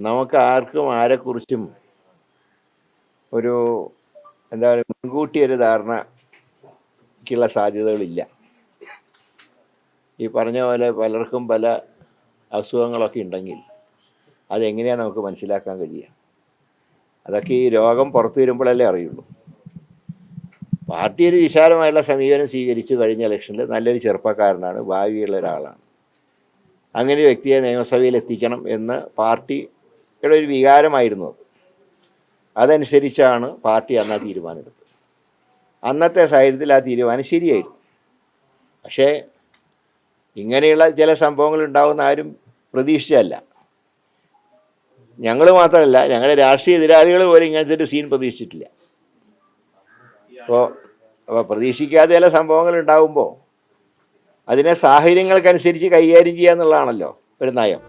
നമുക്ക് ആർക്കും ആരെക്കുറിച്ചും ഒരു എന്താ പറയുക മുൻകൂട്ടി ഒരു ധാരണയ്ക്കുള്ള സാധ്യതകളില്ല. ഈ പറഞ്ഞ പോലെ പലർക്കും പല അസുഖങ്ങളൊക്കെ ഉണ്ടെങ്കിൽ അതെങ്ങനെയാണ് നമുക്ക് മനസ്സിലാക്കാൻ കഴിയുക? അതൊക്കെ ഈ രോഗം പുറത്തു വരുമ്പോഴല്ലേ അറിയുള്ളൂ. പാർട്ടി ഒരു വിശാലമായുള്ള സമീപനം സ്വീകരിച്ചു. കഴിഞ്ഞ ഇലക്ഷനിൽ നല്ലൊരു ചെറുപ്പക്കാരനാണ്, ഭാവിയുള്ള ഒരാളാണ്. അങ്ങനെ ഒരു വ്യക്തിയെ നിയമസഭയിൽ എത്തിക്കണം എന്ന് പാർട്ടിയുടെ ഒരു വികാരമായിരുന്നു. അതനുസരിച്ചാണ് പാർട്ടി അന്ന് ആ തീരുമാനമെടുത്തത്. അന്നത്തെ സാഹചര്യത്തിൽ ആ തീരുമാനം ശരിയായിരുന്നു. പക്ഷേ ഇങ്ങനെയുള്ള ചില സംഭവങ്ങൾ ഉണ്ടാകുന്ന ആരും പ്രതീക്ഷിച്ചല്ല. ഞങ്ങൾ മാത്രമല്ല, ഞങ്ങളുടെ രാഷ്ട്രീയ എതിരാളികൾ പോലും ഇങ്ങനത്തെ ഒരു സീൻ പ്രതീക്ഷിച്ചിട്ടില്ല. അപ്പോൾ പ്രതീക്ഷിക്കാതെ ചില സംഭവങ്ങൾ ഉണ്ടാകുമ്പോൾ അതിനെ സാഹചര്യങ്ങൾക്കനുസരിച്ച് കൈകാര്യം ചെയ്യുക എന്നുള്ളതാണല്ലോ ഒരു നയം.